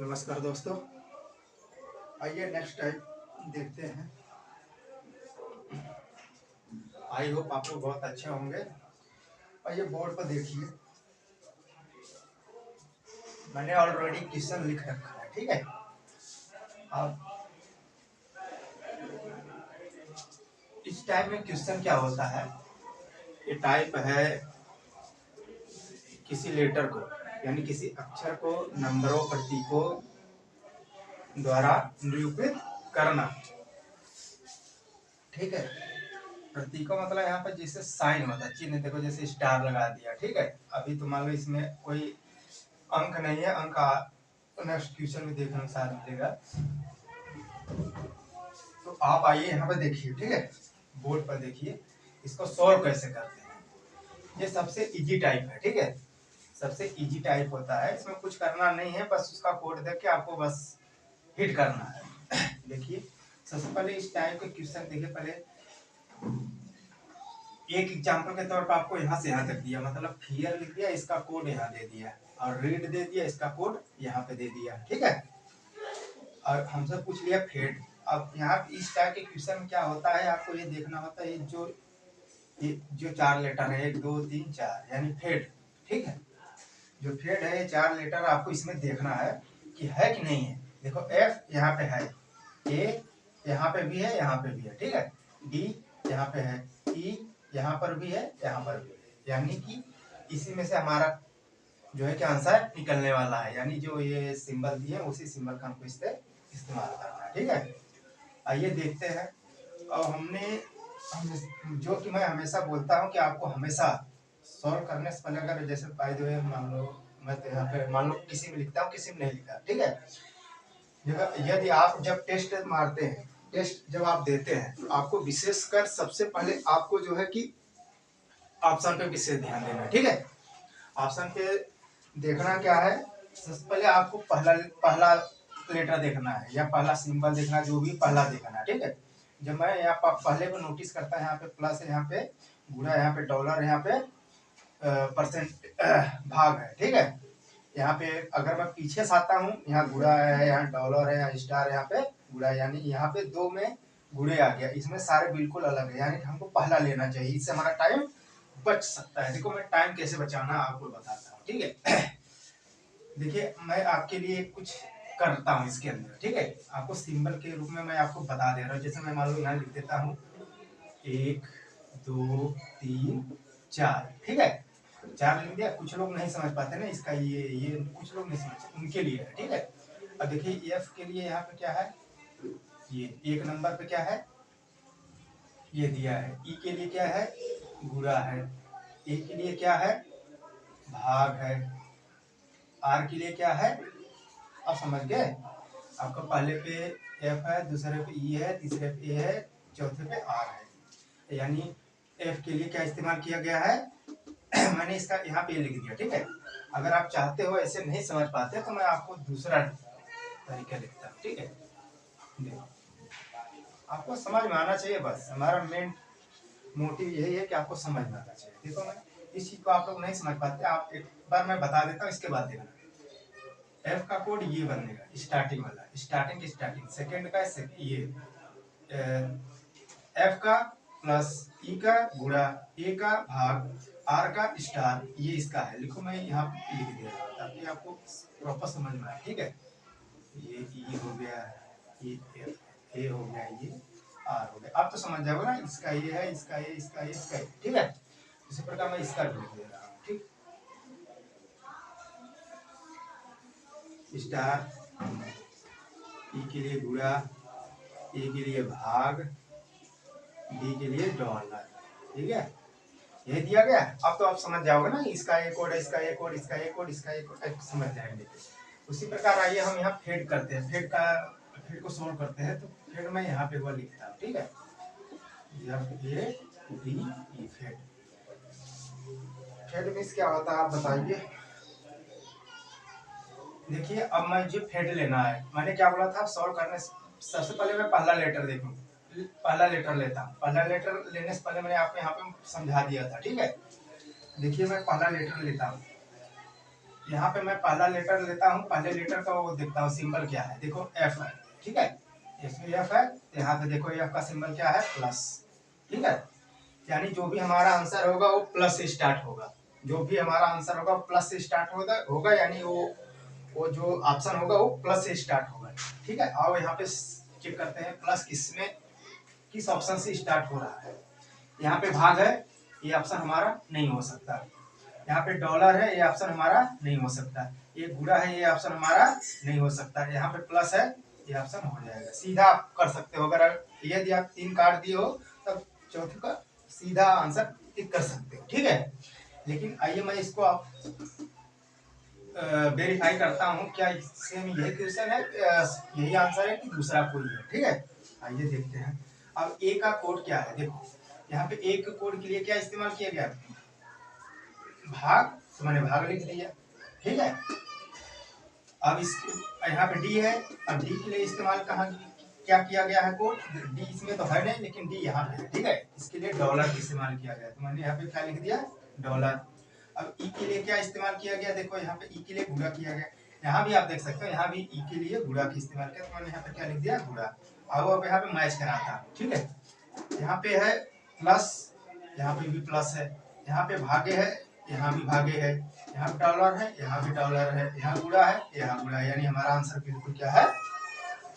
नमस्कार दोस्तों, आइए नेक्स्ट टाइप देखते हैं। आई होप आप लोग बहुत अच्छे होंगे। आइए बोर्ड पर देखिए, मैंने ऑलरेडी क्वेश्चन लिख रखा है, ठीक है। अब इस टाइप में क्वेश्चन क्या होता है, ये टाइप है किसी लेटर को यानी किसी अक्षर को नंबरों प्रतीकों द्वारा निरूपित करना, ठीक है। प्रतीकों मतलब यहाँ पर जैसे साइन होता है, चिन्ह देखो जैसे स्टार लगा दिया, ठीक है। अभी तो मान लो इसमें कोई अंक नहीं है, अंक नेक्स्ट क्वेश्चन में देखने अनुसार मिलेगा। तो आप आइए यहाँ पे देखिए, ठीक है, बोर्ड पर देखिए इसको सॉल्व कैसे करते हैं। ये सबसे इजी टाइप है, ठीक है, सबसे इजी टाइप होता है। इसमें कुछ करना नहीं है, बस उसका कोड देख के आपको बस हिट करना है। देखिए सबसे पहले इस टाइप के क्वेश्चन देखिए, पहले एक एग्जांपल के तौर पर आपको यहाँ से यहाँ तक दिया, मतलब फियर लिख दिया, इसका कोड यहाँ दे दिया, और रीड दे दिया, इसका कोड यहाँ पे दे दिया, ठीक है। और हमसे पूछ लिया फेड। अब यहाँ इस टाइप के क्वेश्चन में क्या होता है, आपको ये देखना होता है, ये जो चार लेटर है, 1 2 3 4 यानी फेड, ठीक है। जो फेड है ये 4 लेटर आपको इसमें देखना है कि है कि नहीं है। देखो एफ यहाँ पे है, ए यहाँ पे भी है, यहाँ पे भी है, ठीक है, डी यहाँ पे है, ई यहाँ पर भी है, यहाँ पर भी है, यानी कि इसी में से हमारा जो है क्या आंसर निकलने वाला है। यानी जो ये सिंबल दिए उसी सिंबल का हमको इससे इस्तेमाल करना है, ठीक है। आइए देखते हैं। और जो कि मैं हमेशा बोलता हूँ कि आपको हमेशा सॉल्व करने से पहले, अगर जैसे बाय द वे मान लो मैं तो यहाँ पे मान लो किसी में लिखता हूँ, किसी में नहीं लिखा, ठीक है। यदि आप जब टेस्ट मारते हैं, टेस्ट जब आप देते हैं, तो आपको विशेषकर सबसे पहले आपको जो है कि ऑप्शन पे विशेष ध्यान देना, ठीक है। ऑप्शन पे देखना क्या है, सबसे पहले आपको पहला पहला लेटर देखना है या पहला सिंबल देखना, जो भी पहला देखना है, ठीक है। जब मैं यहाँ पर पहले को नोटिस करता है, यहाँ पे प्लस है, यहाँ पे गुणा, यहाँ पे डॉलर, यहाँ पे परसेंट भाग है, ठीक है। यहाँ पे अगर मैं पीछे से आता हूँ, यहाँ गुणा है, यहाँ डॉलर है, यहाँ स्टार, यहाँ पे गुणा, यानी यहाँ पे 2 में गुणे आ गया। इसमें सारे बिल्कुल अलग है, यानी हमको पहला लेना चाहिए, इससे हमारा टाइम बच सकता है। देखो मैं टाइम कैसे बचाना आपको बताता हूँ, ठीक है। देखिए मैं आपके लिए कुछ करता हूँ इसके अंदर, ठीक है। आपको सिंबल के रूप में मैं आपको बता दे रहा हूँ। जैसे मैं मान लो यहाँ लिख देता हूँ 1 2 3 4, ठीक है, 4 लिख दिया। कुछ लोग नहीं समझ पाते ना इसका, ये कुछ लोग नहीं समझते, उनके लिए है, ठीक है। अब देखिए एफ के लिए यहाँ पे क्या है, ये 1 नंबर पे क्या है, ये दिया है। ई के लिए क्या है, गुणा है। ए के लिए क्या है, भाग है। आर के लिए क्या है, अब समझ गए। आपका पहले पे एफ है, दूसरे पे ई है, तीसरे पे ए है, चौथे पे आर है। यानी एफ के लिए क्या इस्तेमाल किया गया है, मैंने इसका यहाँ पे लिख दिया, ठीक है। अगर आप चाहते हो ऐसे नहीं समझ पाते तो मैं आपको दूसरा तरीका लिखता हूँ, ठीक है। देखो आपको समझ में आना चाहिए, बस हमारा मेन मोटिव यही है कि आपको समझ में आना चाहिए। देखो मैं इस चीज को आप लोग नहीं समझ पाते, आप एक बार मैं बता देता हूँ, इसके बाद देखना। एफ का कोड ये बनेगा, स्टार्टिंग वाला, स्टार्टिंग की स्टार्टिंग, सेकेंड का ये एफ का प्लस ई का गुणा, ए का भाग, आर का स्टार, ये इसका है। लिखो मैं यहाँ लिख दे रहा हूँ ताकि आपको प्रॉपर समझ में आए, ठीक है। ये ई हो गया, ये एफ, ए हो गया, ये आर हो गया। आप तो समझ जाओगे ना, इसका ये है, इसका ये, इसका ये, इसका ये, ठीक है। इसी प्रकार मैं इसका भी लिख दे रहा हूँ, ठीक। स्टार, ई के लिए गुणा, ए के लिए भाग, डी के लिए डॉलर, ठीक है। यही दिया गया। अब तो आप समझ जाओगे ना, इसका एक कोड, इसका एक कोड, इसका एक कोड, इसका एक कोड, समझ जाएंगे। उसी प्रकार आइए हम यहाँ फेड करते हैं, फेड को सोल्व करते हैं। तो फेड मैं यहाँ पे वो लिखता हूँ, ठीक है, फेड। फेड मीन्स क्या होता है आप बताइए। देखिए अब मैं जो फेड लेना है, मैंने क्या बोला था, सॉल्व करने से सबसे पहले मैं पहला लेटर देखूँ, पहला लेटर लेता हूँ। पहला लेटर लेने से पहले मैंने आपको यहाँ पे समझा दिया था, ठीक है। देखिए मैं पहला लेटर लेता हूँ, यहाँ पे मैं पहला लेटर लेता हूँ, पहले लेटर का वो देखता हूँ सिंबल क्या है। देखो एफ है, ठीक है, इसमें एफ है, यहाँ पे देखो एफ का सिंबल क्या है, प्लस। ठीक है, यानी जो भी हमारा आंसर होगा वो प्लस से स्टार्ट होगा। जो भी हमारा आंसर होगा प्लस से स्टार्ट होगा, यानी वो जो ऑप्शन होगा वो प्लस से स्टार्ट होगा। ठीक है, आओ यहाँ पे चेक करते हैं प्लस किसमें, किस ऑप्शन से स्टार्ट हो रहा है। यहाँ पे भाग है, ये ऑप्शन हमारा नहीं हो सकता। यहाँ पे डॉलर है, ये ऑप्शन हमारा नहीं हो सकता। ये गुणा है, ये ऑप्शन हमारा नहीं हो सकता। यहाँ पे प्लस है, ये ऑप्शन हो जाएगा। सीधा आप कर सकते हो, अगर यदि आप 3 कार्ड दिए हो तब चौथे का सीधा आंसर टिक कर सकते हो। ठीक है, लेकिन आइए मैं इसको आप वेरीफाई करता हूँ क्या सेम यही क्वेश्चन है, यही आंसर है कि दूसरा कोई है। ठीक है, आइए देखते हैं। अब ए का कोड क्या है, देखो यहाँ पे ए के कोड के लिए क्या इस्तेमाल किया गया, भाग, तो मैंने भाग लिख दिया। ठीक है, अब इसके यहाँ पे डी है, अब डी के लिए इस्तेमाल कहाँ क्या किया गया है कोड, डी इसमें तो है नहीं लेकिन डी यहाँ पे है। ठीक है, इसके लिए डॉलर इस्तेमाल किया गया, तो मैंने यहाँ पे क्या लिख दिया, डॉलर। अब ई के लिए क्या इस्तेमाल किया गया, देखो यहाँ पे ई के लिए गुणा किया गया। यहाँ भी आप देख सकते हो, यहाँ भी ई के लिए गुणा का इस्तेमाल किया, तो मैंने यहाँ पे क्या लिख दिया, गुणा। अब यहाँ पे मैच कराता। ठीक है, यहाँ पे है प्लस, यहाँ पे भी प्लस है, यहाँ पे भागे है, यहाँ भी भागे है, यहाँ पे डॉलर है, यहाँ भी डॉलर है, यहाँ गुणा है, यहाँ गुणा है, यानी हमारा आंसर बिल्कुल क्या है,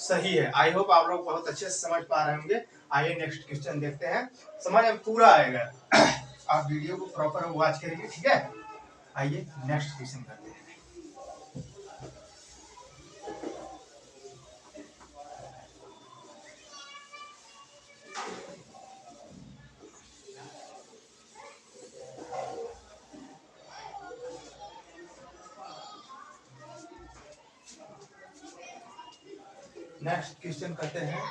सही है। आई होप आप लोग बहुत अच्छे से समझ पा रहे होंगे। आइए नेक्स्ट क्वेश्चन देखते हैं, समझ में पूरा आएगा। आप वीडियो को प्रॉपर वॉच करिए। ठीक है, आइए नेक्स्ट क्वेश्चन करते हैं। नेक्स्ट क्वेश्चन करते हैं।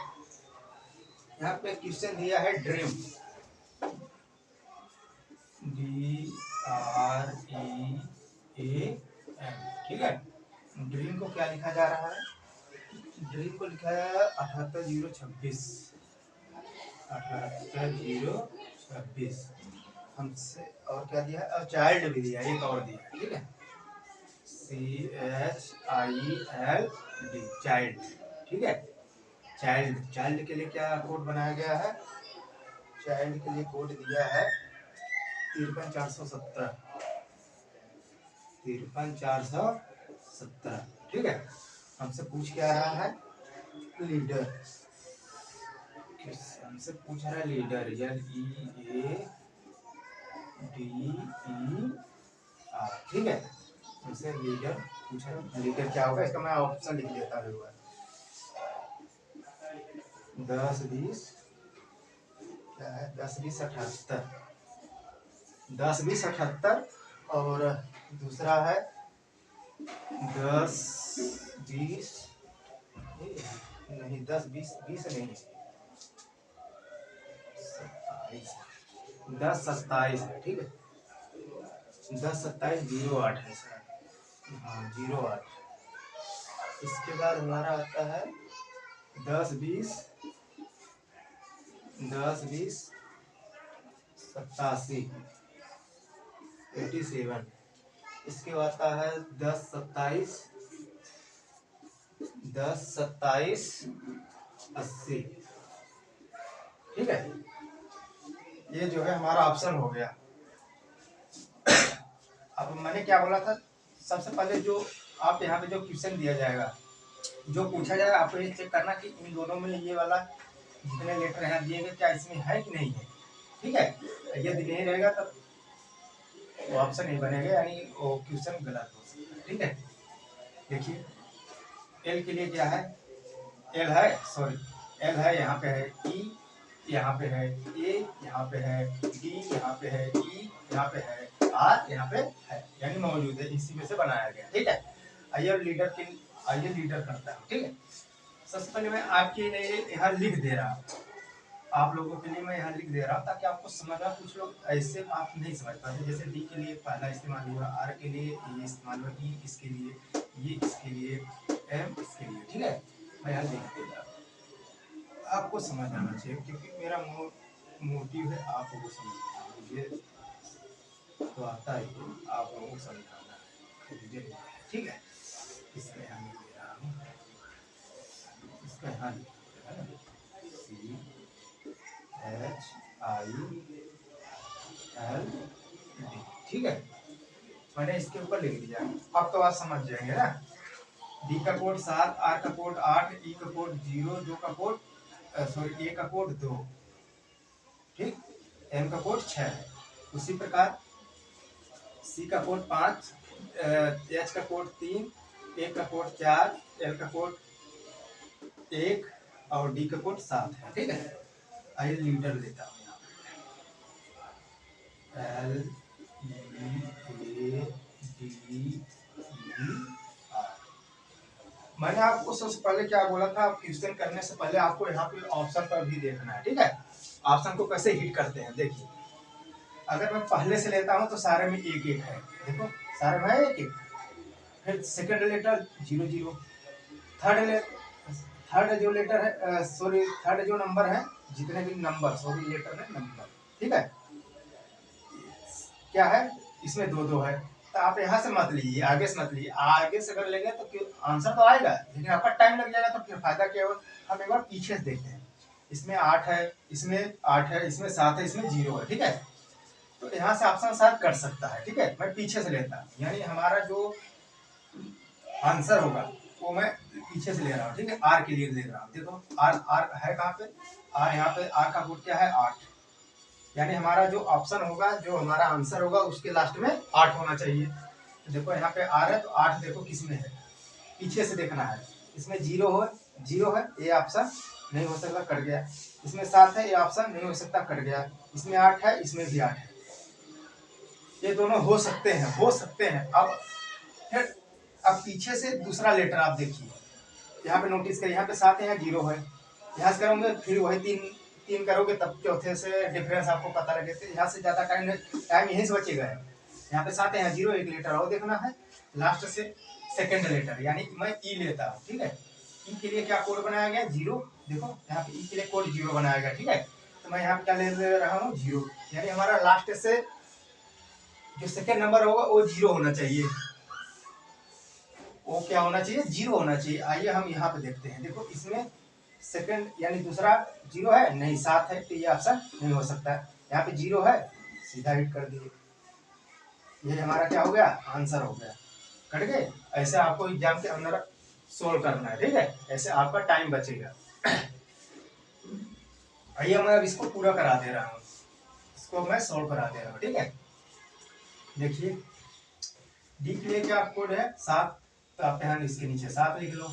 यहाँ पे क्वेश्चन दिया है ड्रीम, DREAM। ठीक है, ड्रीम को क्या लिखा जा रहा है, ड्रीम को लिखा है 78026, 78026। हमसे और क्या दिया है, और चाइल्ड भी दिया, एक और दिया है। ठीक है, CHILD, चाइल्ड। ठीक है, चाइल्ड, चाइल्ड के लिए क्या कोड बनाया गया है, चाइल्ड के लिए कोड दिया है 53470, 53470। ठीक है, हमसे पूछ क्या रहा है, लीडर, हमसे पूछ रहा है लीडर, LEADER। ठीक है, हमसे लीडर पूछ रहा है, लीडर क्या होगा, इसका मैं ऑप्शन लिख देता हूँ। 10 20 क्या है, 10 20 78, 10 20 78, और दूसरा है 10 20 नहीं, 10 20 20 नहीं, 10 27 है। ठीक है, 10 27 08 है सर, हाँ 08। इसके बाद हमारा आता है 10 20 87, 87। इसके बाद आता है 10 27 80। ठीक है, ये जो है हमारा ऑप्शन हो गया। अब मैंने क्या बोला था, सबसे पहले जो आप यहाँ पे जो क्वेश्चन दिया जाएगा, जो पूछा जाएगा, आपको ये चेक करना कि इन दोनों में ये वाला जितने लेटर यहाँ दिए गए क्या इसमें है कि नहीं है। ठीक है, यदि नहीं रहेगा तब वो ऑप्शन नहीं बनेगा, यानी वो क्वेश्चन गलत हो सकता है। ठीक है, देखिए एल के लिए क्या है, एल है, सॉरी एल है, यहाँ पे है ई, यहाँ पे है ए, यहाँ पे है डी, यहाँ पे है ई, यहाँ पे है आर, यहाँ पे है, यानी मौजूद है, इसी में से बनाया गया। ठीक है, आइए लीडर करता है। ठीक है, सबसे पहले मैं आपके लिए यहाँ लिख दे रहा हूँ, आप लोगों के लिए मैं यहाँ लिख दे रहा हूँ ताकि आपको समझ आए। कुछ लोग ऐसे आप नहीं समझ पाते, जैसे डी के लिए पहला इस्तेमाल हुआ, आर के लिए ये इस्तेमाल हुआ, ई इसके लिए, ये इसके लिए, एम इसके लिए। ठीक है, मैं यहाँ लिख दे रहा हूँ, आपको समझ आना चाहिए, क्योंकि मेरा मोटिव है आप लोगों को समझना, मुझे तो आता ही आप लोगों को समझाना है। ठीक है। इसमें हम ले रहा हूँ, इसमें यहाँ CHIL D, ठीक है। मैंने इसके ऊपर लिख दिया, अब तो आप समझ जाएंगे ना। डी का कोड 7, आर का कोड 8, ई का कोड 0, दो का कोड सॉरी ए का कोड 2, ठीक, एम का कोड 6 है। उसी प्रकार सी का कोड 5, एच का कोड 3, ए का कोड 4, एल का कोड 1 और डी का कोड 7 है, ठीक है। आइए लीडर लेता हूँ यहाँ L E A D E R। मैंने आपको सबसे पहले क्या बोला था, क्वेश्चन करने से पहले आपको यहाँ पे ऑप्शन पर भी देखना है, ठीक है। ऑप्शन को कैसे हिट करते हैं देखिए। अगर मैं पहले से लेता हूँ तो सारे में एक एक है, देखो सारे में एक एक। फिर सेकंड लेटर 0 0, थर्ड जो लेटर है सॉरी थर्ड जो नंबर है, जितने भी नंबर सॉरी लेटर है नंबर, ठीक है, क्या है इसमें 2 2 है। तो आप यहाँ से मत लीजिए, आगे से मत लीजिए, आगे से अगर लेंगे तो आंसर तो आएगा लेकिन आपका टाइम लग जाएगा, तो फिर फायदा क्या होगा। हम एक बार पीछे से देखते हैं, इसमें 8 है, इसमें 8 है, इसमें 7 है, इसमें 0 है, ठीक है। तो यहाँ से ऑप्शन 7 कर सकता है, ठीक है। मैं पीछे से लेता, यानी हमारा जो आंसर होगा वो मैं पीछे से ले रहा हूँ, ठीक है। आर के लिए ले रहा हूँ, देखो आर आर है कहाँ पे, आर यहाँ पे, आर का कोड क्या है 8, यानी हमारा जो ऑप्शन होगा, जो हमारा आंसर होगा उसके लास्ट में 8 होना चाहिए। तो देखो यहाँ पे आर है तो 8 देखो किस में है, पीछे से देखना है। इसमें 0 है, ये ऑप्शन नहीं हो सकता, कट गया। इसमें 7 है, ये ऑप्शन नहीं हो सकता, कट गया। इसमें 8 है, इसमें भी 8 है, ये दोनों हो सकते हैं। अब फिर अब पीछे से दूसरा लेटर आप देखिए, यहाँ पे नोटिस करिए, यहाँ पे 7 है, यहाँ 0 है। यहाँ से करोगे फिर वही तीन करोगे, तब चौथे से डिफरेंस आपको पता लगे। तो यहाँ से ज़्यादा टाइम यहीं से बचेगा। यहाँ पे 7 है, यहाँ 0, एक लेटर और देखना है लास्ट से सेकंड लेटर, यानी मैं ई लेता हूँ, ठीक है। ई के लिए क्या कोड बनाया गया 0, देखो यहाँ पे ई के लिए कोड 0 बनाया गया, ठीक है। तो मैं यहाँ पे क्या ले रहा हूँ 0, यानी हमारा लास्ट से जो सेकंड नंबर होगा वो 0 होना चाहिए, वो क्या होना चाहिए 0 होना चाहिए। आइए हम यहाँ पे देखते हैं, देखो इसमें सेकंड यानी दूसरा 0 है नहीं, 7 है, तो ये ऑप्शन नहीं हो सकता। यहाँ पे 0 है, सीधा हिट कर दिए, ये हमारा क्या हो गया आंसर हो गया, कट गए। ऐसे आपको एग्जाम के अंदर सोल्व करना है, ठीक है, ऐसे आपका टाइम बचेगा। आइए मैं अब इसको पूरा करा दे रहा हूँ, इसको मैं सोल्व करा दे रहा हूँ, ठीक है। देखिए डी के लिए क्या कोड है 7, तो आप यहाँ इसके नीचे 7 लिख लो।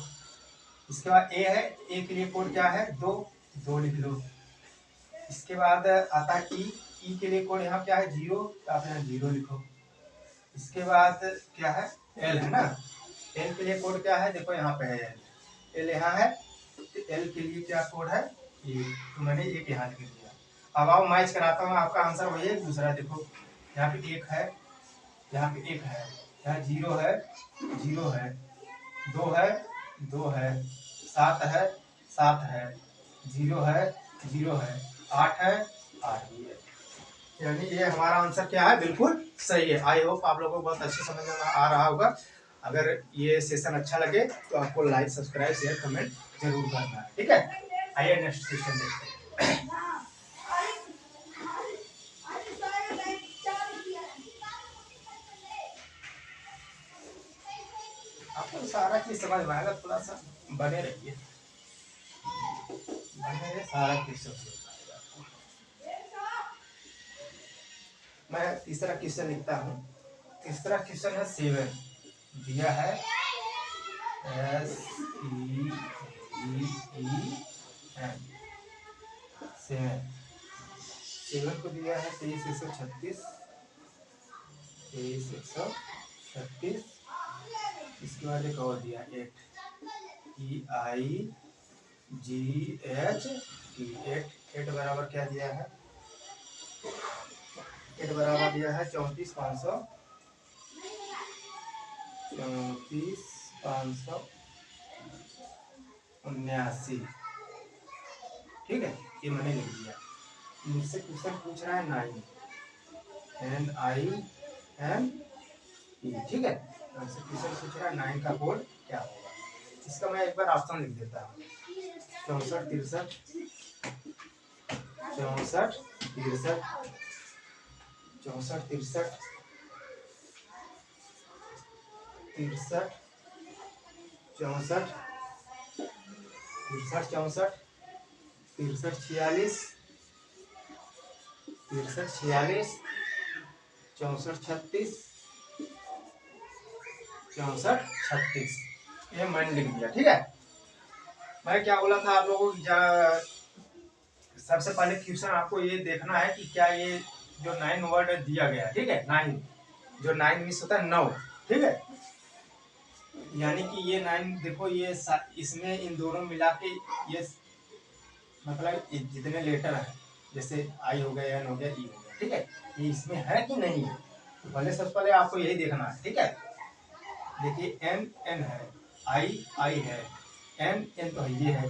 इसके बाद ए है, ए के लिए कोड क्या है 2, 2 लिख लो। इसके बाद आता है ई के लिए कोड यहाँ क्या है 0, तो आप यहाँ 0 लिखो। इसके बाद क्या है एल है ना, एल के लिए कोड क्या है, देखो यहाँ पे है एल यहाँ है, तो एल के लिए क्या कोड है ये, तो मैंने एक यहाँ लिख दिया। अब आओ मैच कराता हूँ, आपका आंसर वही है, दूसरा देखो यहाँ पे 1 है, यहाँ पे 1 है, यहाँ 0 है, 0 है, 2 है, 2 है, 7 है, 7 है, 0 है, 0 है, 8 है, 8 भी है, यानी ये हमारा आंसर क्या है बिल्कुल सही है। आई होप आप लोगों को बहुत अच्छे समझ में आ रहा होगा। अगर ये सेशन अच्छा लगे तो आपको लाइक सब्सक्राइब शेयर कमेंट जरूर करना है, ठीक है। आइए नेक्स्ट सेशन देखते हैं। आपको सारा चीज समझ में आएगा, थोड़ा सा बने रहिए, सारा चीज समझ में आएगा आपको। मैं तीसरा क्वेश्चन लिखता हूँ। तीसरा क्वेश्चन है 7, दिया है SEVEN 7 को दिया है 23 136। इसके बाद एक और दिया 8 EIGHT 8 बराबर क्या दिया है, 8 बराबर दिया है 34,500 34,579, ठीक है। ये मैंने लिख दिया। मुझसे क्वेश्चन पूछ रहा है 9 NINE, ठीक है। हमसे क्वेश्चन पूछ रहा है 9 का कोड क्या होगा। इसका मैं एक बार ऑप्शन लिख देता हूँ। 64 63 64 63 64 63 63 64 63 64 63 46 63 46 64 36 64 36। ये मैंने लिख दिया। ठीक है, मैं क्या बोला था आप लोगों को, सबसे पहले क्वेश्चन आपको ये देखना है कि क्या ये जो 9 वर्ड दिया गया है, ठीक है, 9 जो 9 मिस होता है 9, ठीक है, यानी कि ये 9 देखो, ये इसमें इन दोनों मिला के ये मतलब जितने लेटर है, जैसे आई हो गया, एन हो गया, ई हो गया, ठीक है, ये इसमें है कि नहीं है। तो पहले सबसे पहले आपको यही देखना है। ठीक है, देखिए एन एन है, आई आई है, एन एन तो ये है,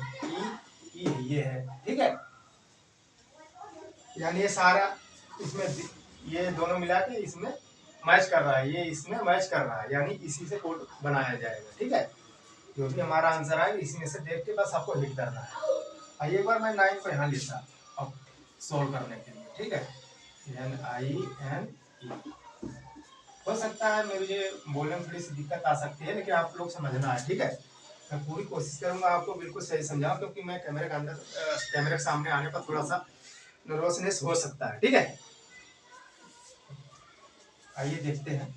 ई है, ये है, ठीक है, यानी ये सारा इसमें ये दोनों मिला के इसमें मैच कर रहा है, ये इसमें मैच कर रहा है, यानी इसी से कोड बनाया जाएगा। ठीक है, जो भी हमारा आंसर आएगा इसी में से देख के बस आपको हिट करना है। आइए एक बार मैं 9 को यहाँ लेता अब सोल्व करने के लिए। ठीक है, एन आई एन ई। हो सकता है मुझे बोलने में थोड़ी सी दिक्कत आ सकती है, लेकिन आप लोग समझना है। ठीक है, मैं पूरी कोशिश करूंगा आपको बिल्कुल सही समझाऊं, क्योंकि मैं कैमरे के अंदर कैमरे के सामने आने पर थोड़ा सा नर्वसनेस हो सकता है। ठीक है, आइए देखते हैं।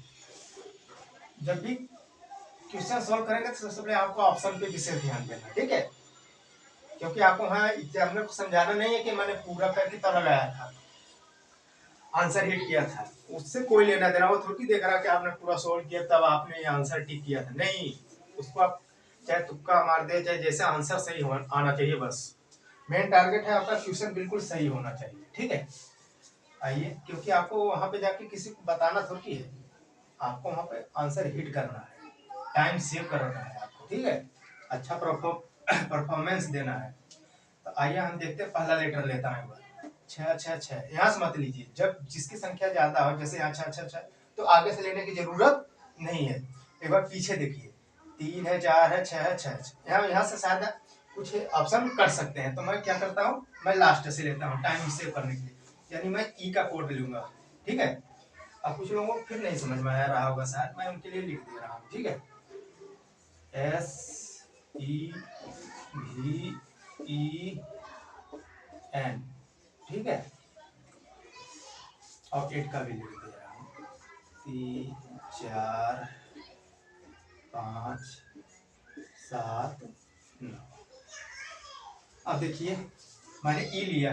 जब भी क्वेश्चन सॉल्व करेंगे तो सबसे पहले आपको ऑप्शन पे विशेष ध्यान देना। ठीक है, क्योंकि आपको वहाँ एग्जामिनर को समझाना नहीं है कि मैंने पूरा करके तब लगाया था, आंसर हिट किया था, उससे कोई लेना देना, वो थोड़ी देख रहा कि आपने पूरा सॉल्व किया तब आपने ये आंसर टिक किया था, नहीं। उसको आप चाहे तुक्का मार दे, चाहे जैसे आंसर सही आना चाहिए, बस मेन टारगेट है आपका क्वेश्चन बिल्कुल सही होना चाहिए। ठीक है, आइए, क्योंकि आपको वहां पे जाके किसी को बताना थोड़ी है, आपको वहां पे आंसर हिट करना है, टाइम सेव करना है आपको। ठीक है, अच्छा परफॉर्मेंस देना है। तो आइए हम देखते हैं, पहला लेटर लेता हूँ, 6 6 6। यहाँ से मत लीजिए, जब जिसकी संख्या ज्यादा हो, जैसे यहाँ 6 6 6, तो आगे से लेने की जरूरत नहीं है। एक बार पीछे देखिए, 3 है, 4 है, 6 है, 6 यहाँ से शायद कुछ ऑप्शन कर सकते हैं, तो मैं क्या करता हूँ, मैं लास्ट से लेता हूँ टाइम सेव करने के लिए, यानी मैं ई का कोड लूंगा। ठीक है, अब कुछ लोगों को फिर नहीं समझ में आ रहा होगा, शायद मैं उनके लिए लिख दे रहा हूँ। ठीक है, S E V E N, ठीक है, और 8 का भी लिख दे रहा हूँ, 3 4 5 7 9। अब देखिए, मैंने ई लिया,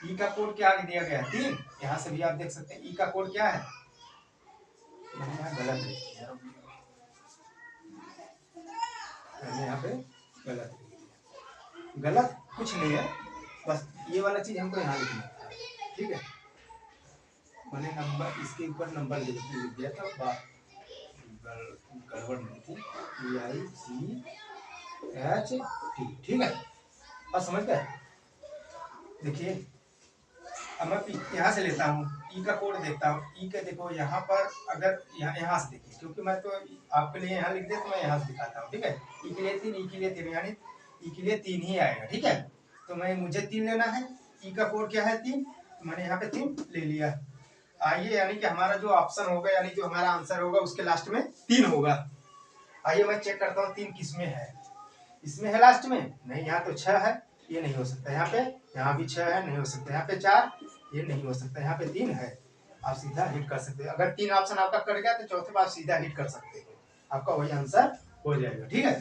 ई का कोड क्या दिया गया, 3। यहाँ से भी आप देख सकते हैं ई का कोड क्या है, मैंने यहाँ गलत लिख दिया, मैंने यहाँ पे गलत लिख दिया। गलत कुछ नहीं है, बस ये वाला चीज हमको यहाँ लिखना था। ठीक है, मैंने नंबर इसके ऊपर नंबर लिख दिया था, गड़बड़ नहीं थी, PICHT। ठीक है, और समझ गए। देखिए, अब मैं यहाँ से लेता हूँ, ई का कोड देखता हूँ, ई का देखो यहाँ पर, अगर यहाँ से देखिए, क्योंकि मैं तो आपके लिए यहाँ लिख दिया तो मैं यहाँ से दिखाता हूँ। ठीक है, ई के लिए 3, ई के लिए 3, यानी ई के लिए 3 ही आएगा। ठीक है, तो मुझे 3 लेना है, ई का कोड क्या है 3, तो मैंने यहाँ पे 3 ले लिया। आइए, यानी कि हमारा जो ऑप्शन होगा, यानी जो हमारा आंसर होगा उसके लास्ट में 3 होगा। आइए मैं चेक करता हूँ 3 किसमें है, इसमें है लास्ट में, नहीं, यहाँ तो 6 है, ये नहीं हो सकता, यहाँ भी 6 है, नहीं हो सकता, यहाँ पे 4, ये नहीं हो सकता, यहाँ पे 3 है, आप सीधा हिट कर सकते हो। अगर 3 ऑप्शन आपका कट गया तो चौथे बार सीधा हिट कर सकते हो, आपका वही आंसर हो जाएगा। ठीक है,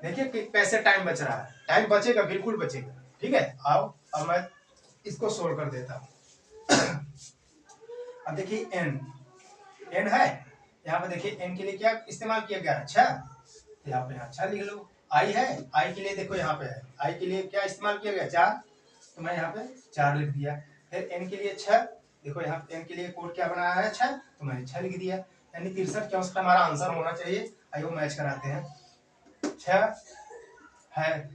देखिए कैसे टाइम बच रहा है, टाइम बचेगा, बिल्कुल बचेगा। ठीक है, आओ अब मैं इसको सोल्व कर देता हूँ। अब देखिए एन है, यहाँ पे देखिए एन के लिए क्या इस्तेमाल किया गया है, 6, तो यहाँ पे 6 लिख लो। आई है, आई के लिए देखो यहाँ पे है, आई के लिए क्या इस्तेमाल किया गया, 4, तो मैं यहाँ पे 4 लिख दिया। फिर एन के लिए 6, देखो यहाँ एन के लिए कोड क्या बनाया है 6, तो मैंने 6 लिख दिया, यानी 63 64 हमारा आंसर होना चाहिए। आइए मैच कराते हैं, 6 है,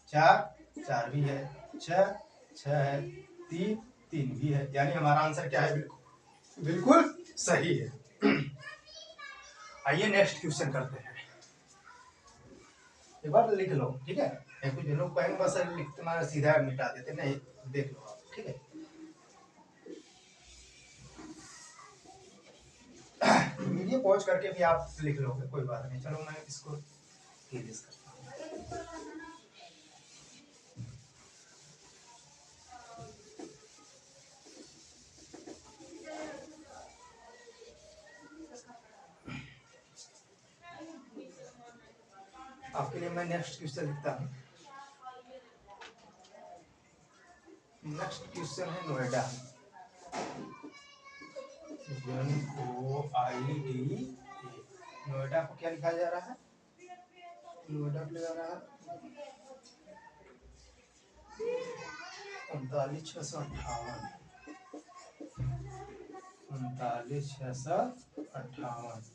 4 भी है, 6 है, 3 भी है, यानी हमारा आंसर क्या है, बिल्कुल सही है। आइए नेक्स्ट क्वेश्चन करते हैं। एक बार लिख लो, ठीक है। कुछ लोग कहेंगे बस लिखते मारे सीधा मिटा देते, नहीं देख लो आप, ठीक है। वीडियो पॉज करके भी आप लिख लोगे, कोई बात नहीं। चलो मैं इसको रिलीज करता हूँ। आपके लिए मैं नेक्स्ट क्वेश्चन लिखता हूँ। नेक्स्ट क्वेश्चन है नोएडा। NOIDA। नोएडा को क्या लिखा जा रहा है? नोएडा को लिखा रहा है 39,658। 39,658।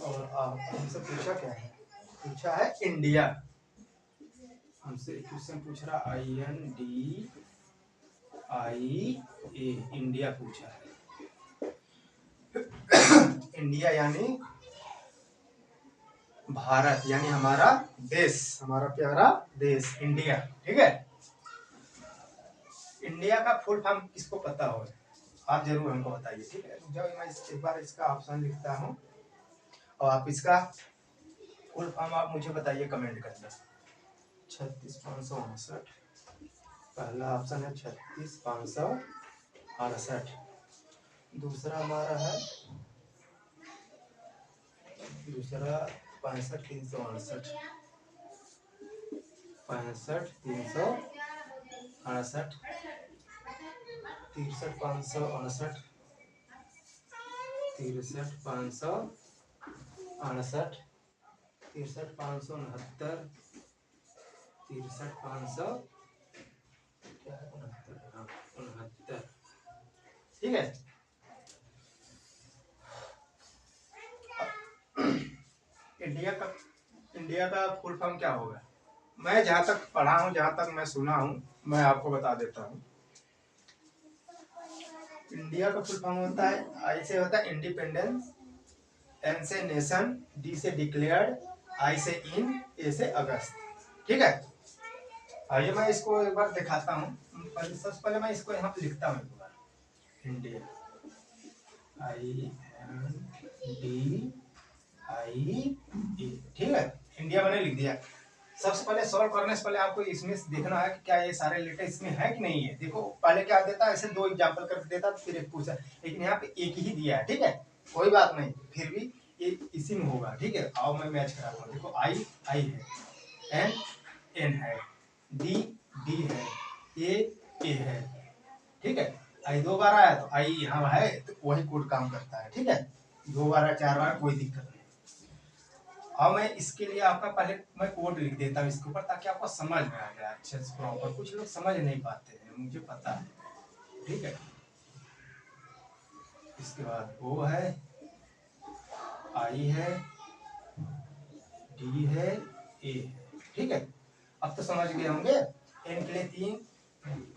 और हमसे पूछा क्या है? पूछा है इंडिया। हमसे क्वेश्चन पूछ रहा INDIA, इंडिया पूछा है। इंडिया यानी भारत, यानी हमारा देश, हमारा प्यारा देश इंडिया, ठीक है। इंडिया का फुल फॉर्म किसको पता हो? आप जरूर हमको बताइए, ठीक है। जब मैं एक बार इसका ऑप्शन लिखता हूँ और आप इसका फुल फॉर्म आप मुझे बताइए कमेंट करके। 36,559, पहला ऑप्शन है 36,568। दूसरा हमारा है 65,368। 65,368। 63,568। 63,568। 63,569। 63,500 क्या है 69, ठीक है। इंडिया का फुल फॉर्म क्या होगा? मैं जहां तक पढ़ा हूं, जहां तक मैं सुना हूं, मैं आपको बता देता हूं। इंडिया का फुल फॉर्म होता है, आई से होता है इंडिपेंडेंस, एन से नेशन, डी से डिक्लेयर्ड, आई से इन, ए से अगस्त, ठीक है। आइए मैं इसको एक बार दिखाता हूँ। सबसे पहले मैं इसको यहाँ पे लिखता हूँ एक बार। इंडिया INDIA, ठीक है। इंडिया मैंने लिख दिया। सबसे पहले सॉल्व करने से पहले आपको इसमें देखना है कि क्या ये सारे लेटर इसमें है कि नहीं है। देखो पहले क्या देता है, ऐसे दो एग्जांपल करके देता फिर एक पूछा, लेकिन यहाँ पे एक ही दिया है, ठीक है। कोई बात नहीं, फिर भी ये इसी में होगा, ठीक है। आओ मैं मैच कराता हूँ। देखो आई है, एन है, डी है, ए है, ठीक है। आई 2 बार आया तो आई यहाँ है, तो वही कोड काम करता है, ठीक है। 2 बार 4 बार कोई दिक्कत नहीं। अब मैं इसके लिए आपका पहले मैं कोड लिख देता हूँ इसके ऊपर, ताकि आपको समझ में आ जाए अच्छे से प्रॉपर। कुछ लोग समझ नहीं पाते हैं, मुझे पता है, ठीक है। इसके बाद O है, आई है, डी है, ए है, ठीक है। अब तो समझ गए होंगे। एन के लिए 3,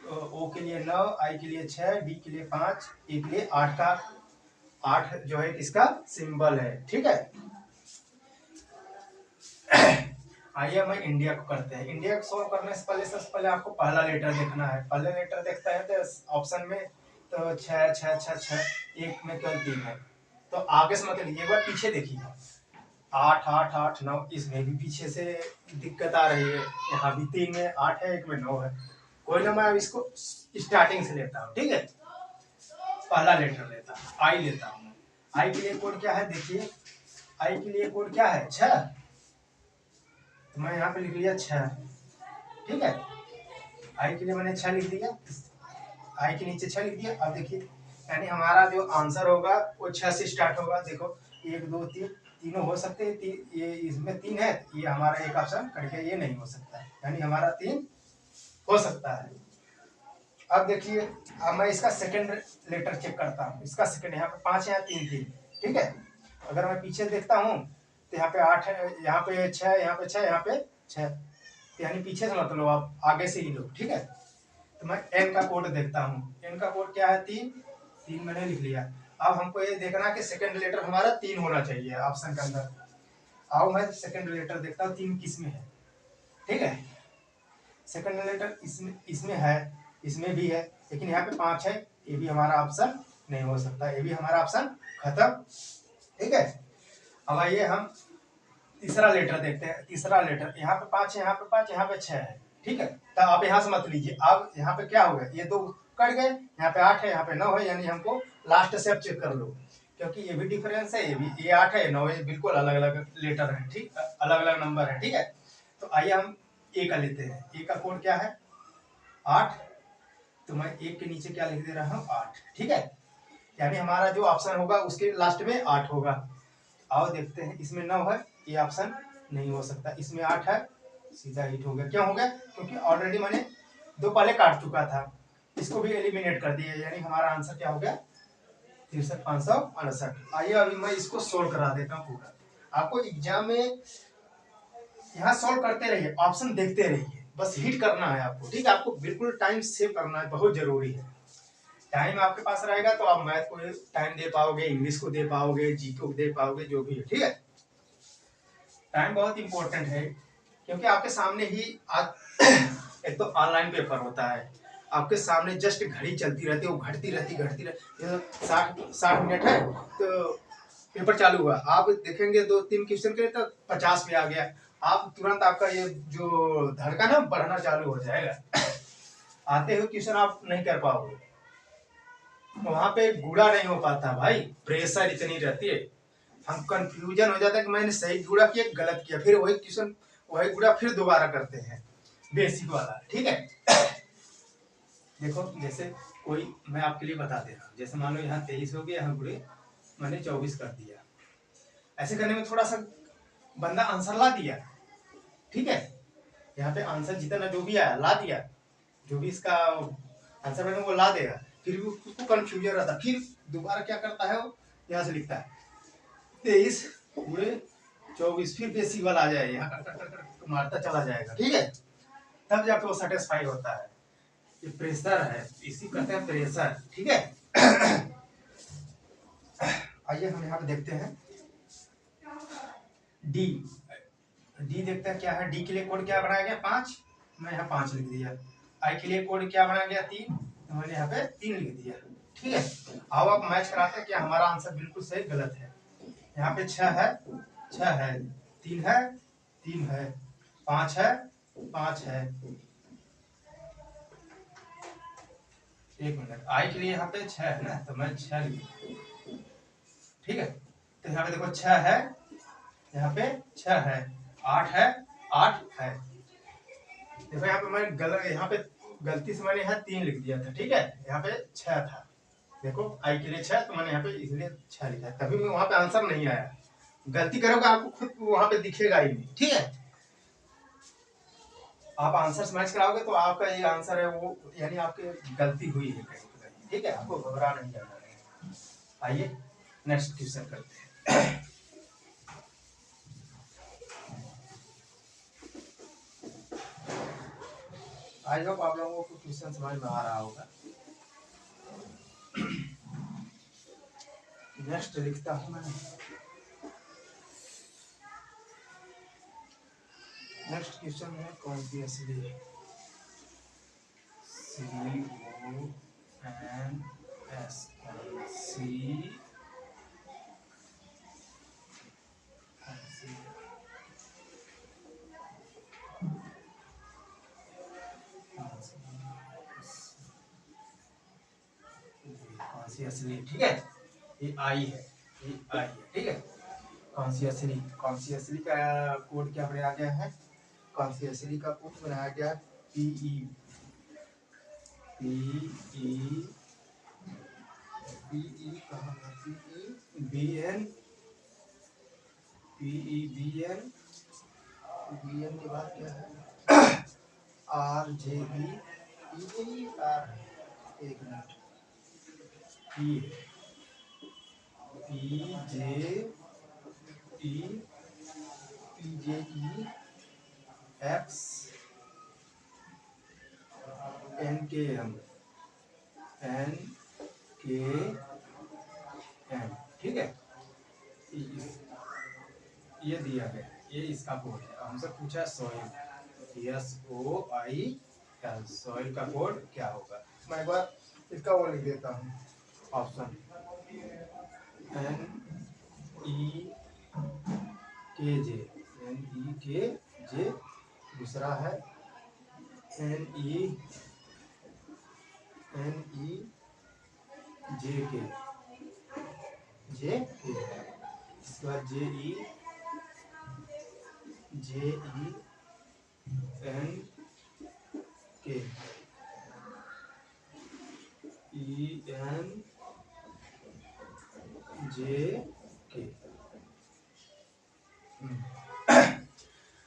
ओ के लिए 9, आई के लिए 6, डी के लिए 5, ए के लिए 8 का 8 जो है किसका सिंबल है, ठीक है। आइए मैं इंडिया को करते हैं। इंडिया को सॉल्व करने से पहले सबसे पहले आपको पहला लेटर देखना है। पहले लेटर देखते हैं तो ऑप्शन में तो 6 6 6 6, एक में केवल 3 है, तो आगे से मतलब एक बार पीछे देखिए। 8 8 8 9, इसमें भी पीछे से दिक्कत आ रही है। यहाँ भी 3 में 8 है, एक में 9 है। कोई ना, मैं अब इसको स्टार्टिंग से लेता हूँ, ठीक है। पहला लेटर लेता हूँ, आई लेता हूँ। आई के लिए कोड क्या है देखिए, आई के लिए कोड क्या है 6, तो मैं यहाँ पे लिख लिया 6, ठीक है। आई के लिए मैंने 6 लिख दिया, आई के नीचे 6 लिख दिया। अब देखिए, यानी हमारा जो आंसर होगा वो 6 से स्टार्ट होगा। देखो 1 2 3, तीनों हो सकते हैं। ये इसमें 3 है, ये हमारा एक ऑप्शन करके ये नहीं हो सकता है, यानी हमारा 3 हो सकता है। अब देखिए, अब मैं इसका सेकंड लेटर चेक करता हूँ। इसका सेकंड, यहाँ पे 5 है, 3 3, ठीक है। अगर मैं पीछे देखता हूँ तो यहाँ पे 8 है, यहाँ पे 6, यहाँ पे 6, यहाँ पे 6, यानी पीछे से मत लो आप, आगे से ही लो, ठीक है। तो मैं एन का कोड देखता हूँ। एन का कोड क्या है 3, 3 मैंने लिख लिया। अब हमको ये देखना है कि सेकंड लेटर हमारा 3 होना चाहिए ऑप्शन के अंदर। आओ मैं सेकंड लेटर देखता हूँ 3 किस में है। ठीक है, सेकंड लेटर इसमें है, इसमें भी है, लेकिन यहाँ पे 5 है, ये भी हमारा ऑप्शन नहीं हो सकता, ये भी हमारा ऑप्शन खत्म। ठीक है, अब आइए हम तीसरा लेटर देखते हैं। तीसरा लेटर यहाँ पे 5 है, यहाँ पे 5, यहाँ पे 6 है। ठीक है, तो आप यहाँ से मत लीजिए। अब यहाँ पे क्या हो गया, ये 2 कट गए, यहाँ पे 8 है, यहाँ पे 9 है, यानी हमको लास्ट से अब चेक कर लो, क्योंकि ये भी डिफरेंस है, ये भी, ये 8 है, 9 है, बिल्कुल अलग अलग लेटर है। ठीक, अलग अलग नंबर है। ठीक है, तो आइए हम ए का लेते हैं। ए का कोड क्या है, 8। तो मैं एक के नीचे क्या लिख दे रहा हूँ, 8। ठीक है, यानी हमारा जो ऑप्शन होगा उसके लास्ट में 8 होगा। आओ देखते हैं, इसमें 9 है, ये ऑप्शन नहीं हो सकता। इसमें 8 है, सीधा हिट हो गया। क्यों हो गया, क्योंकि ऑलरेडी मैंने 2 पहले काट चुका था, इसको भी एलिमिनेट कर दिया, यानी हमारा आंसर क्या हो गया, 63,568। आइए अभी मैं इसको सोल्व करा देता हूँ पूरा। आपको एग्जाम में यहाँ सोल्व करते रहिए, ऑप्शन देखते रहिए, बस हिट करना है आपको। ठीक है, आपको बिल्कुल टाइम सेव करना है, बहुत जरूरी है। टाइम आपके पास रहेगा तो आप मैथ को टाइम दे पाओगे, इंग्लिश को दे पाओगे, जीके को दे पाओगे, जो भी है। ठीक है, टाइम बहुत इंपॉर्टेंट है, क्योंकि आपके सामने ही आज एक तो ऑनलाइन पेपर होता है, आपके सामने जस्ट घड़ी चलती रहती है, वो घटती रहती। 60 मिनट है तो पेपर चालू हुआ, आप देखेंगे 2-3 क्वेश्चन के तो 50 पे आ गया, आप तुरंत आपका ये जो धड़कन है बढ़ना चालू हो जाएगा। आते हुए क्वेश्चन आप नहीं कर पाओगे, वहां पे गुड़ा नहीं हो पाता भाई, प्रेशर इतनी रहती है, हम कंफ्यूजन हो जाता है कि मैंने सही गुड़ा किया गलत किया, फिर वही क्वेश्चन वही गुड़ा फिर दोबारा करते हैं, बेसिक वाला। ठीक है, देखो जैसे कोई, मैं आपके लिए बता दे रहा हूँ, जैसे मान लो यहाँ 23 हो गया, यहाँ गुड़े मैंने 24 कर दिया, ऐसे करने में थोड़ा सा बंदा आंसर ला दिया। ठीक है, यहाँ पे आंसर जितना जो भी आया ला दिया, जो भी इसका आंसर मैंने वो ला देगा, फिर भी उसको कंफ्यूजन रहता, फिर दोबारा क्या करता है वो, यहाँ से लिखता है 23 पूरे 24, फिर बेसिक वाला आ जाए, यहाँ कर मारता चला जाएगा। ठीक है, तब जाके वो सेटिस्फाई होता है। ये प्रेशर है, इसी कहते हैं प्रेशर। ठीक है, आइए हम यहाँ पे देखते हैं डी। डी देखते हैं क्या है, डी के लिए कोड क्या बनाया गया, 5, मैं यहाँ 5 लिख दिया। आई के लिए कोड क्या बनाया गया, 3, तो मैंने यहाँ पे 3 लिख दिया। ठीक है, अब आप मैच कराते हैं क्या हमारा आंसर बिल्कुल सही गलत है। यहाँ पे 6 है, 6 है, 3 है, 3 है, 5 है, 5 है। एक मिनट, आई के लिए यहाँ पे 6 है ना, तो मैं 6 लिख। ठीक है, तो यहाँ पे देखो 6 है, यहाँ पे 6 है, 8 है, 8 है। देखो यहाँ पे मैं यहाँ पे गलती से मैंने यहाँ 3 लिख दिया था। ठीक है, यहाँ पे 6 था, देखो आई के लिए 6, तो मैंने यहाँ पे इसलिए 6 लिखा, तभी मैं वहां पे आंसर नहीं आया। गलती करोगे आपको खुद वहां पे दिखेगा ही नहीं। ठीक है, आप आंसर मैच कराओगे तो आपका ये आंसर है वो, यानी आपकी गलती हुई है कहीं पे कहीं। ठीक है, आपको घबरा नहीं जाना है। आइए नेक्स्ट क्वेश्चन करते हैं। आई होप आप लोगों को क्वेश्चन समझ में आ रहा होगा। नेक्स्ट लिखता हूं मैं, नेक्स्ट क्वेश्चन है कौन सी असली, असली। ठीक है, ये आई है, ये आई है। ठीक है, कौन सी असली, कौन सी असली का कोड क्या बनाया गया है, कौन सी असली का कोड बनाया गया है, पीई पीई पीई कहाँ है, PE BN, PE BN, BN के बाद क्या है, आर जे ई आर, एक मिनट, P P J E, P J E X N K M, N K ठीक है, ये दिया गया है, ये इसका कोड है। हमसे पूछा सॉइल, SOIL, सॉइल का कोड क्या होगा। मैं एक बार इसका वो लिख देता हूँ, ऑप्शन NEKJ, दूसरा है NEJK, इसके बाद JENK।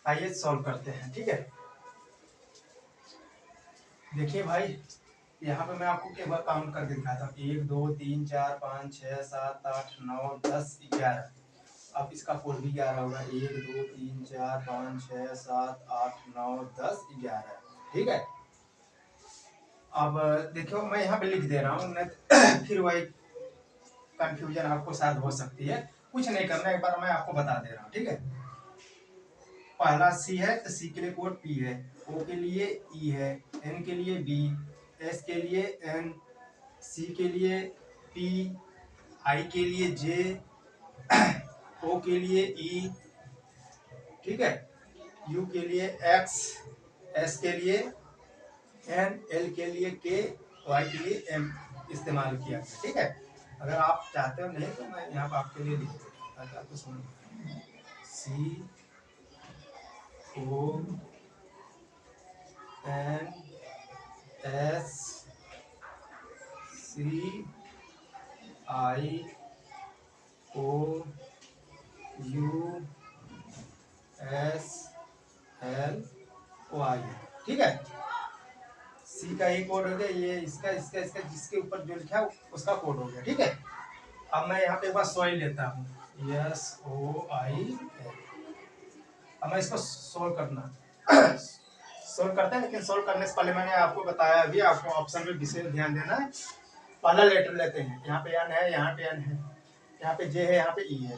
आइए सॉल्व करते हैं, ठीक है। देखिए भाई, यहाँ पे मैं आपको एक बार काउंट करके दिखाता हूँ, 1 2 3 4 5 6 7 8 9 10 11। अब इसका कोड भी 11 होगा, 1 2 3 4 5 6 7 8 9 10 11, ठीक है। अब देखो मैं यहाँ पे लिख दे रहा हूँ, फिर वही कंफ्यूजन आपको शायद हो सकती है। कुछ नहीं करना, एक बार मैं आपको बता दे रहा हूँ, ठीक है। पहला C है तो C के लिए कोड P है, O के लिए E है, N के लिए B, S के लिए N, C के लिए P, I के लिए J, O के लिए E, ठीक है, U के लिए X, S के लिए N, L के लिए K, Y के लिए M इस्तेमाल किया, ठीक है। अगर आप चाहते हो नहीं तो मैं यहाँ पर आपके लिए लिख देता हूँ ताकि आपको समझ में। CONSCIOUSLY, ठीक है। C का एक कोड हो गया, ये इसका इसका इसका जिसके ऊपर जो लिखा है उसका कोड हो गया, ठीक है। अब मैं यहाँ पे एक बार सॉइल लेता हूँ, SOIL। अब मैं इसको सोल्व करना सोल्व करते हैं, लेकिन सोल्व करने से पहले मैंने आपको बताया अभी, आपको ऑप्शन में विशेष ध्यान देना है। पहला लेटर लेते हैं, यहाँ पे N है, यहाँ पे N है, यहाँ पे J है, यहाँ पे E है,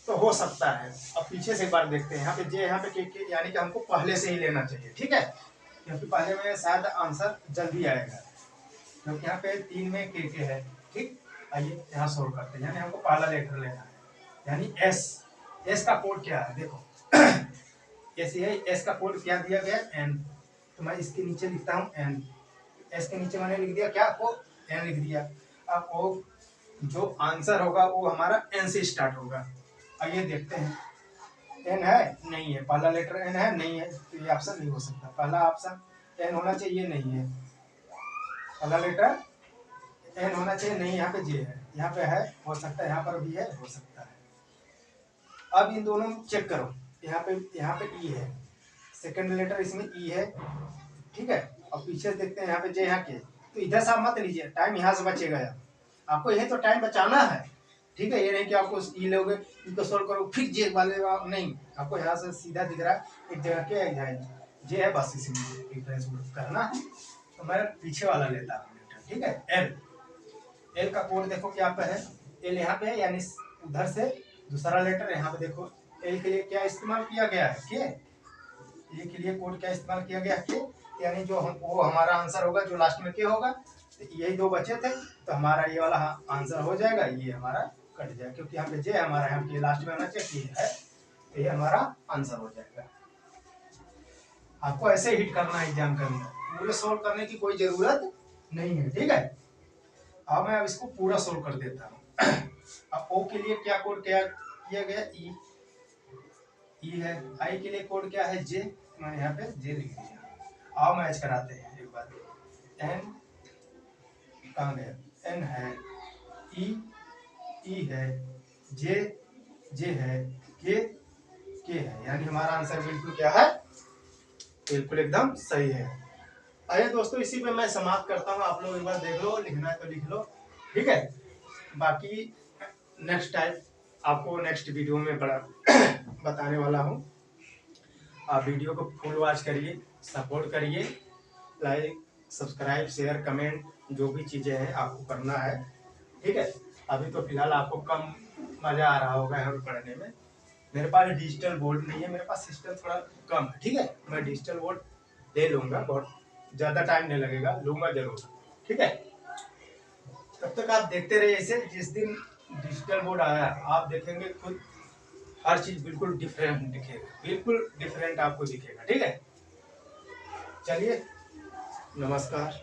तो हो सकता है। अब पीछे से एक बार देखते हैं, यहाँ पे J, यहाँ पे K, यानी कि हमको पहले से ही लेना चाहिए, ठीक है, क्योंकि पहले में शायद आंसर जल्दी आएगा, क्योंकि यहाँ पे 3 में K है, ठीक। आइए यहाँ सोल्व करते हैं, यानी हमको पहला लेटर लेना है, यानी S का कोड क्या है देखो। ऐसे है, S का कोड क्या दिया गया, N, तो मैं इसके नीचे लिखता हूँ N, S के नीचे मैंने लिख दिया क्या, को N लिख दिया। अब वो जो आंसर होगा वो हमारा N से स्टार्ट होगा। आइए देखते हैं, N है नहीं है, पहला लेटर N है नहीं है, तो ये ऑप्शन नहीं हो सकता। पहला ऑप्शन N होना चाहिए, नहीं है, पहला लेटर N होना चाहिए, नहीं, यहाँ पे J है, यहाँ पे है, हो सकता है, यहाँ पर भी है, हो सकता है। अब इन दोनों चेक करो, यहाँ पे E है, सेकंड लेटर इसमें E है, ठीक है। अब पीछे देखते हैं, यहाँ पे J, यहाँ के, तो इधर से आप मत लीजिए, टाइम यहाँ से बचेगा, आपको यही तो टाइम बचाना है, ठीक है। ये नहीं कि आपको E लोगे, इनको सोल्व करो फिर J वाले नहीं, आपको यहाँ से सीधा दिख रहा है, एक जगह के एक जगह J है, बस इसी करना है। तो मैं पीछे वाला लेता हूँ, ठीक है। L का कोड देखो क्या पे है, L यहाँ पे है, यानी उधर से दूसरा लेटर यहाँ पे देखो, L के लिए क्या इस्तेमाल किया गया है, के। ए के लिए कोड क्या इस्तेमाल किया गया, के, यानी जो वो हमारा आंसर होगा, जो लास्ट में के होगा। तो यही दो बचे थे, तो हमारा ये वाला आंसर हो जाएगा, ये हमारा कट जाएगा, क्योंकि यहाँ पे J हमारा यहाँ पे लास्ट में होना चाहिए है, तो ये हमारा आंसर हो जाएगा। आपको ऐसे हिट करना है एग्जाम के अंदर, पूरे सोल्व करने की कोई जरूरत नहीं है, ठीक है। अब मैं इसको पूरा सोल्व कर देता हूँ। अब O के लिए क्या कोड क्या किया गया, E है, I के लिए कोड क्या है, J, मैंने यहाँ पे J लिख दिया। अब मैच कराते हैं एक बार, N कहाँ गया, N है, E है, J है, K है, यानी हमारा आंसर बिल्कुल क्या है, बिल्कुल एकदम सही है। आइए दोस्तों, इसी पे मैं समाप्त करता हूँ, आप लोग एक बार देख लो, लिखना है तो लिख लो, ठीक है। बाकी नेक्स्ट टाइम आपको नेक्स्ट वीडियो में बड़ा बताने वाला हूँ। आप वीडियो को फुल वॉच करिए, सपोर्ट करिए, लाइक सब्सक्राइब शेयर कमेंट जो भी चीज़ें हैं आपको करना है, ठीक है। अभी तो फिलहाल आपको कम मजा आ रहा होगा यहाँ पे पढ़ने में। मेरे पास डिजिटल बोर्ड नहीं है, मेरे पास सिस्टम थोड़ा कम है, ठीक है। मैं डिजिटल बोर्ड ले लूंगा, बहुत ज़्यादा टाइम नहीं लगेगा, लूंगा जरूर, ठीक है। तब तक आप देखते रहिए इसे। जिस दिन डिजिटल बोर्ड आया आप देखेंगे खुद हर चीज़ बिल्कुल डिफरेंट दिखेगा, बिल्कुल डिफरेंट आपको दिखेगा, ठीक है। चलिए, नमस्कार।